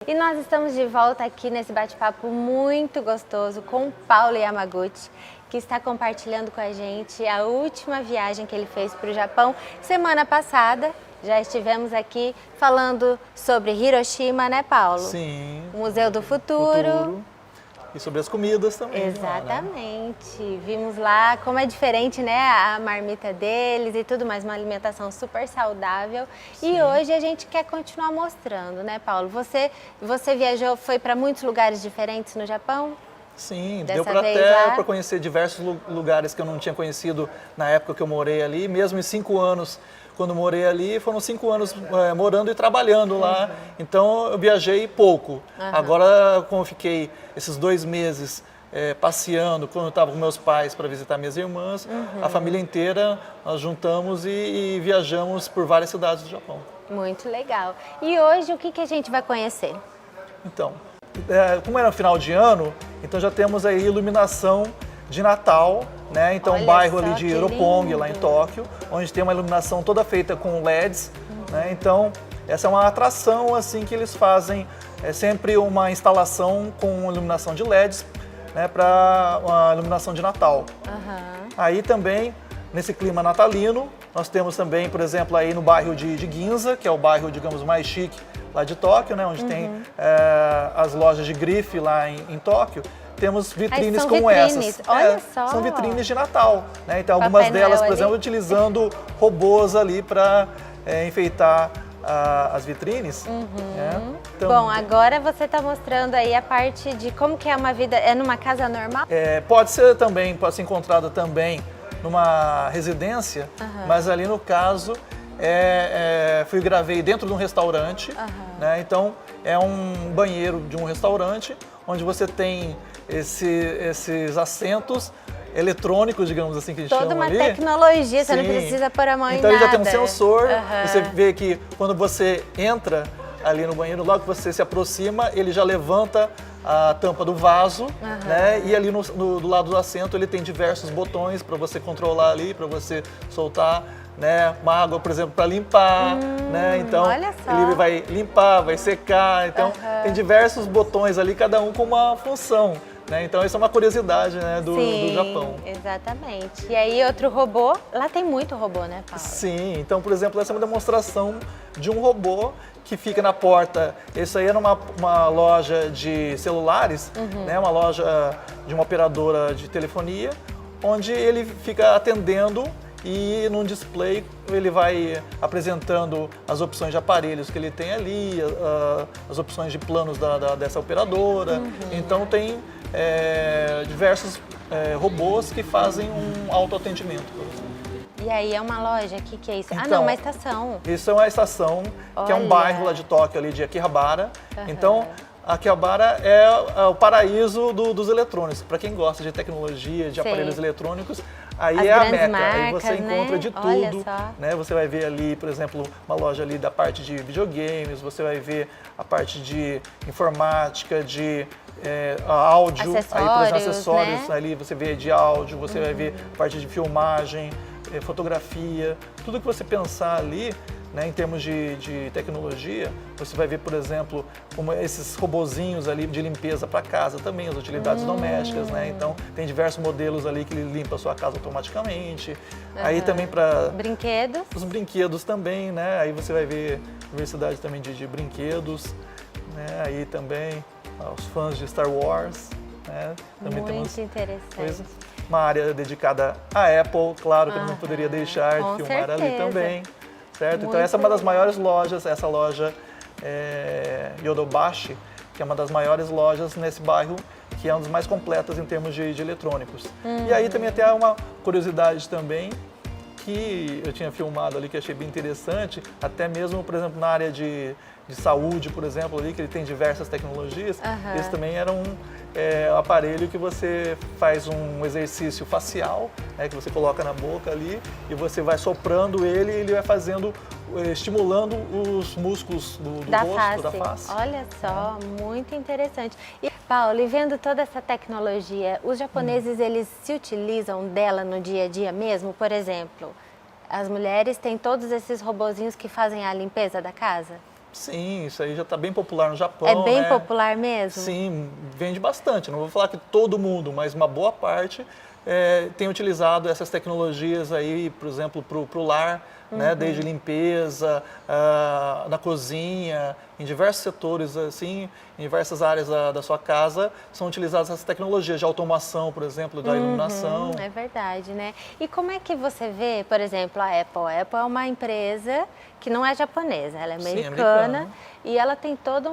E nós estamos de volta aqui nesse bate-papo muito gostoso com o Paulo Yamaguchi, que está compartilhando com a gente a última viagem que ele fez para o Japão. Semana passada já estivemos aqui falando sobre Hiroshima, né, Paulo? Sim. Museu do Futuro. E sobre as comidas também. Exatamente. Lá, né? Vimos lá como é diferente, né, a marmita deles e tudo mais, uma alimentação super saudável. Sim. E hoje a gente quer continuar mostrando, né, Paulo? Você viajou, foi para muitos lugares diferentes no Japão? Sim, deu para conhecer diversos lugares que eu não tinha conhecido na época que eu morei ali, mesmo em 5 anos. Quando morei ali, foram 5 anos morando e trabalhando lá, então eu viajei pouco. Agora, como eu fiquei esses 2 meses passeando, quando eu estava com meus pais para visitar minhas irmãs, a família inteira, nós juntamos e viajamos por várias cidades do Japão. Muito legal. E hoje, o que a gente vai conhecer? Então, como era final de ano, então já temos aí iluminação de Natal, né? Então um bairro ali de Roppongi, lá em Tóquio, onde tem uma iluminação toda feita com LEDs, né? Então essa é uma atração assim que eles fazem, é sempre uma instalação com iluminação de LEDs, né? Para uma iluminação de Natal. Aí também nesse clima natalino nós temos também, por exemplo, aí no bairro de Ginza, que é o bairro, digamos, mais chique lá de Tóquio, né? Onde tem as lojas de grife lá em Tóquio. Temos vitrines como essas. Olha só. São vitrines de Natal, né? Então algumas delas, por exemplo, utilizando robôs ali para enfeitar as vitrines. Então, bom, agora você está mostrando aí a parte de como que é uma vida, é numa casa normal? Pode ser também, pode ser encontrada também numa residência, mas ali no caso fui gravei dentro de um restaurante, né? Então é um banheiro de um restaurante onde você tem esses assentos eletrônicos, digamos assim, que a gente chama ali. Toda uma tecnologia, você não precisa pôr a mão em nada. Então ele já tem um sensor, você vê que quando você entra ali no banheiro, logo que você se aproxima, ele já levanta a tampa do vaso, né? E ali do lado do assento ele tem diversos botões para você controlar ali, para você soltar, né, uma água, por exemplo, para limpar, né? Então ele vai limpar, vai secar, então tem diversos botões ali, cada um com uma função, né? Então isso é uma curiosidade, né, do Japão. Exatamente. E aí outro robô, lá tem muito robô, né, Paulo? Sim, então por exemplo essa é uma demonstração de um robô que fica na porta. Isso aí é uma loja de celulares, né, uma loja de uma operadora de telefonia, onde ele fica atendendo. E no display ele vai apresentando as opções de aparelhos que ele tem ali, as opções de planos dessa operadora. Então tem diversos robôs que fazem um autoatendimento. E aí é uma loja? O que é isso? Então, não, uma estação. Isso é uma estação, que é um bairro lá de Tóquio, ali de Akihabara. Então, Akihabara é o paraíso dos eletrônicos. Para quem gosta de tecnologia, de aparelhos eletrônicos, aí é a meca. Marcas, aí você encontra de tudo, só. né? Você vai ver ali, por exemplo, uma loja ali da parte de videogames, você vai ver a parte de informática, de áudio, aí por exemplo, acessórios, né? Ali você vê de áudio, você vai ver a parte de filmagem, fotografia, tudo que você pensar ali, né, em termos de tecnologia, você vai ver, por exemplo, como esses robozinhos ali de limpeza para casa também, as utilidades domésticas, né? Então tem diversos modelos ali que ele limpa a sua casa automaticamente. Aí também para brinquedos. Os brinquedos também, né? Aí você vai ver diversidade também de brinquedos, né? Aí também os fãs de Star Wars, né? Também muito interessante. Coisas. Uma área dedicada à Apple, claro que eu não poderia deixar de filmar ali também. Certo? Então essa é uma das maiores lojas, essa loja Yodobashi, que é uma das maiores lojas nesse bairro, que é uma das mais completas em termos de eletrônicos. E aí também tem uma curiosidade também, que eu tinha filmado ali, que achei bem interessante, até mesmo, por exemplo, na área de saúde, por exemplo, ali, que ele tem diversas tecnologias, esse também era um aparelho que você faz um exercício facial, né, que você coloca na boca ali e você vai soprando ele e ele vai fazendo, estimulando os músculos do rosto, da face. Olha só, muito interessante. E, Paulo, e vendo toda essa tecnologia, os japoneses, eles se utilizam dela no dia a dia mesmo? Por exemplo, as mulheres têm todos esses robozinhos que fazem a limpeza da casa? Sim, isso aí já está bem popular no Japão. É bem né? popular mesmo? Sim, vende bastante. Não vou falar que todo mundo, mas uma boa parte tem utilizado essas tecnologias aí, por exemplo, para o lar, né? Desde limpeza, na cozinha, em diversos setores, assim, em diversas áreas da sua casa, são utilizadas essas tecnologias de automação, por exemplo, da iluminação. É verdade, né? E como é que você vê, por exemplo, a Apple? A Apple é uma empresa que não é japonesa, ela é Sim, americana e ela tem toda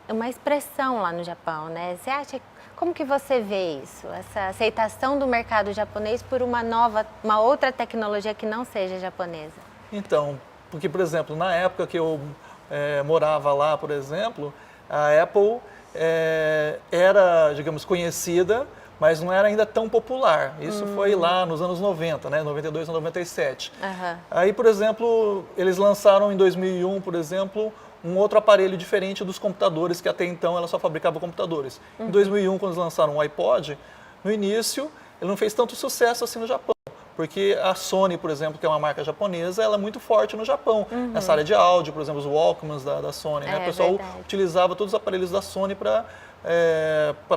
uma expressão lá no Japão, né? Você acha, como que você vê isso? Essa aceitação do mercado japonês por uma outra tecnologia que não seja japonesa? Então, porque, por exemplo, na época que eu morava lá, por exemplo, a Apple era, digamos, conhecida, mas não era ainda tão popular. Isso foi lá nos anos 90, né? 92 a 97. Aí, por exemplo, eles lançaram em 2001, por exemplo, um outro aparelho diferente dos computadores, que até então ela só fabricava computadores. Em 2001, quando eles lançaram o iPod, no início, ele não fez tanto sucesso assim no Japão. Porque a Sony, por exemplo, que é uma marca japonesa, ela é muito forte no Japão. Nessa área de áudio, por exemplo, os Walkmans da Sony. Né? O pessoal utilizava todos os aparelhos da Sony para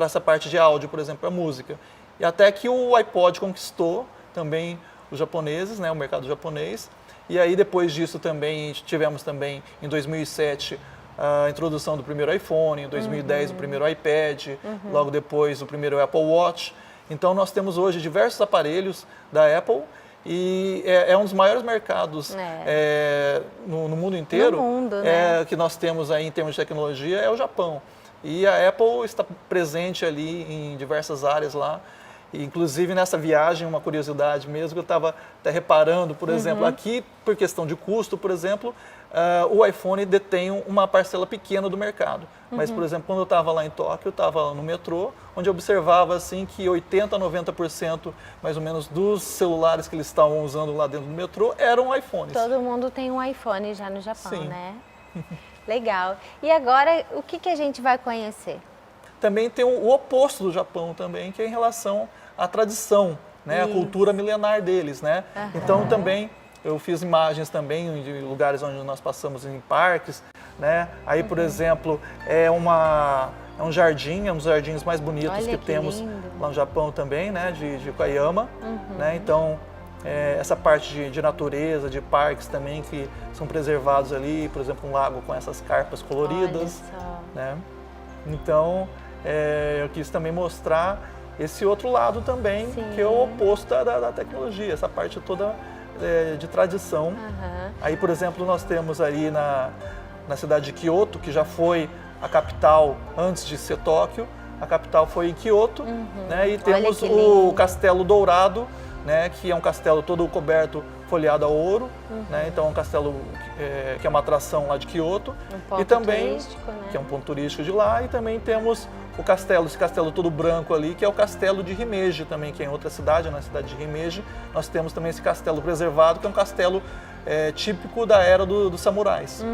essa parte de áudio, por exemplo, para música. E até que o iPod conquistou também os japoneses, né? O mercado japonês. E aí, depois disso, também tivemos também, em 2007, a introdução do primeiro iPhone, em 2010 o primeiro iPad, logo depois o primeiro Apple Watch. Então, nós temos hoje diversos aparelhos da Apple e é um dos maiores mercados no mundo inteiro né? que nós temos aí em termos de tecnologia, é o Japão. E a Apple está presente ali em diversas áreas lá. Inclusive, nessa viagem, uma curiosidade mesmo, que eu estava até reparando, por exemplo, aqui, por questão de custo, por exemplo, o iPhone detém uma parcela pequena do mercado. Mas, por exemplo, quando eu estava lá em Tóquio, eu estava no metrô, onde eu observava assim, que 80% a 90% mais ou menos dos celulares que eles estavam usando lá dentro do metrô eram iPhones. Todo mundo tem um iPhone já no Japão, Sim. né? Legal. E agora, o que a gente vai conhecer? Também tem o oposto do Japão também, que é em relação à tradição, né? A cultura milenar deles, né? Então também eu fiz imagens também de lugares onde nós passamos em parques, né? Aí, por exemplo, é um jardim, é um dos jardins mais bonitos que temos lá no Japão também, né? De Okayama, né? Então, essa parte de natureza, de parques também que são preservados ali, por exemplo, um lago com essas carpas coloridas, né? Então, eu quis também mostrar esse outro lado também, que é o oposto da tecnologia, essa parte toda de tradição. Aí, por exemplo, nós temos ali na cidade de Kyoto, que já foi a capital antes de ser Tóquio, a capital foi em Kyoto, né? E temos o Castelo Dourado, né? Que é um castelo todo coberto, folheado a ouro, né? Então é um castelo que é uma atração lá de Kyoto. E também, turístico, né? que é um ponto turístico de lá, e também temos o castelo, esse castelo todo branco ali, que é o castelo de Himeji também, que é em outra cidade, na cidade de Himeji. Nós temos também esse castelo preservado, que é um castelo típico da era dos samurais.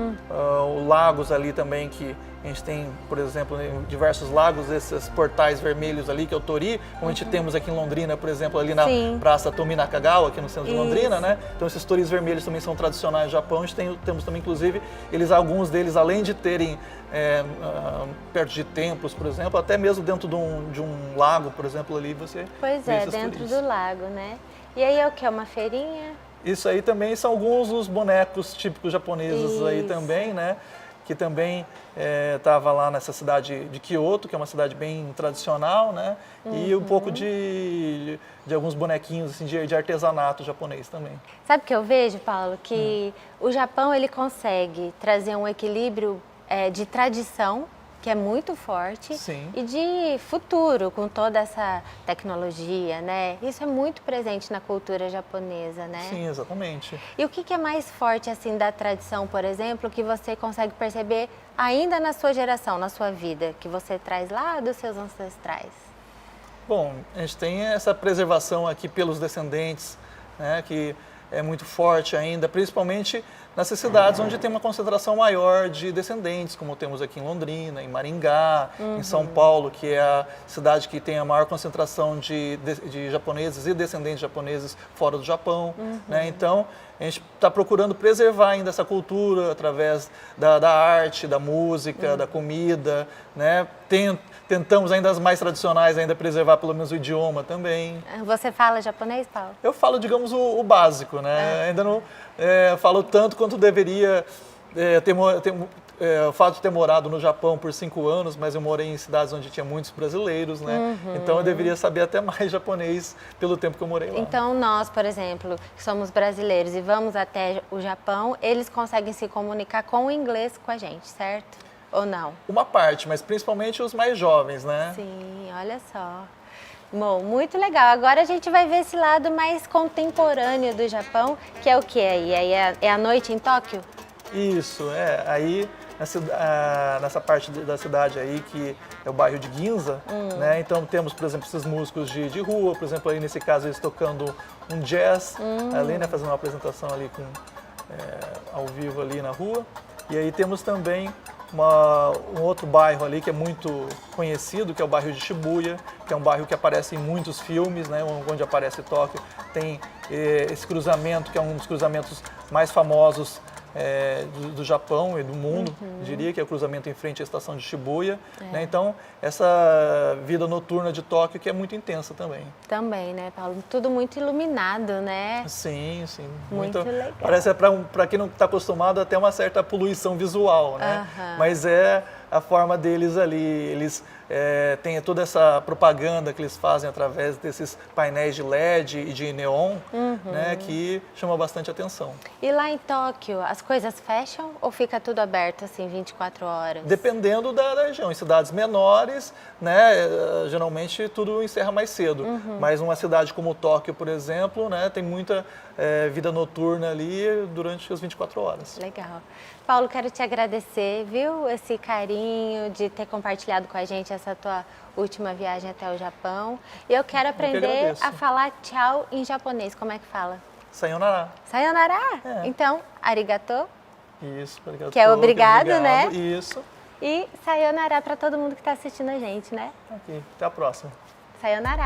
Lagos ali também, que a gente tem, por exemplo, em diversos lagos, esses portais vermelhos ali, que é o Torii, como a gente temos aqui em Londrina, por exemplo, ali na Praça Tomi Nakagawa, aqui no centro de Londrina, né? Então esses Toris vermelhos também são tradicionais do Japão. A gente temos também, inclusive, alguns deles, além de terem perto de templos, por exemplo, até mesmo dentro de um lago, por exemplo, ali você vê esses dentro Toris. do lago, né? E aí é o que? Uma feirinha? Isso aí também são alguns dos bonecos típicos japoneses aí também, né? Que também estava lá nessa cidade de Kyoto, que é uma cidade bem tradicional, né? E um pouco de alguns bonequinhos assim, de artesanato japonês também. Sabe o que eu vejo, Paulo? Que o Japão ele consegue trazer um equilíbrio de tradição, que é muito forte, e de futuro, com toda essa tecnologia, né? Isso é muito presente na cultura japonesa, né? Sim, exatamente. E o que é mais forte, assim, da tradição, por exemplo, que você consegue perceber ainda na sua geração, na sua vida, que você traz lá dos seus ancestrais? Bom, a gente tem essa preservação aqui pelos descendentes, né? Que é muito forte ainda, principalmente nessas cidades onde tem uma concentração maior de descendentes, como temos aqui em Londrina, em Maringá, em São Paulo, que é a cidade que tem a maior concentração de japoneses e descendentes japoneses fora do Japão, né? Então, a gente está procurando preservar ainda essa cultura através da arte, da música, da comida, né? Tentamos ainda as mais tradicionais ainda preservar pelo menos o idioma também. Você fala japonês, Paulo? Eu falo, digamos, o básico, né? Ainda não falo tanto quanto deveria. O fato de ter morado no Japão por 5 anos, mas eu morei em cidades onde tinha muitos brasileiros, né? Então eu deveria saber até mais japonês pelo tempo que eu morei lá. Então nós, por exemplo, que somos brasileiros e vamos até o Japão, eles conseguem se comunicar com o inglês com a gente, certo? Ou não? Uma parte, mas principalmente os mais jovens, né? Sim, olha só. Bom, muito legal. Agora a gente vai ver esse lado mais contemporâneo do Japão, que é o que aí? É a noite em Tóquio? Isso, aí nessa parte da cidade aí, que é o bairro de Ginza, né? Então temos, por exemplo, esses músicos de rua, por exemplo, aí nesse caso eles tocando um jazz ali, né? Fazendo uma apresentação ali ao vivo ali na rua. E aí temos também um outro bairro ali que é muito conhecido, que é o bairro de Shibuya, que é um bairro que aparece em muitos filmes, né, onde aparece Tóquio. Tem esse cruzamento, que é um dos cruzamentos mais famosos do Japão e do mundo, diria, que é o cruzamento em frente à estação de Shibuya. Né? Então, essa vida noturna de Tóquio que é muito intensa também. Também, né, Paulo? Tudo muito iluminado, né? Sim, sim. Muito legal. Parece, para quem não está acostumado, até uma certa poluição visual, né? Mas é a forma deles ali. Eles têm toda essa propaganda que eles fazem através desses painéis de LED e de neon, né, que chama bastante atenção. E lá em Tóquio, as coisas fecham ou fica tudo aberto assim 24 horas? Dependendo da região. Em cidades menores, né, geralmente tudo encerra mais cedo. Mas uma cidade como Tóquio, por exemplo, né, tem muita vida noturna ali durante as 24 horas. Legal. Paulo, quero te agradecer, viu, esse carinho de ter compartilhado com a gente essa tua última viagem até o Japão. E eu quero aprender a falar tchau em japonês. Como é que fala? Sayonara. Sayonara? Então, arigato. Isso, arigato. Que é obrigado, né? Isso. E sayonara para todo mundo que está assistindo a gente, né? Ok, até a próxima. Sayonara.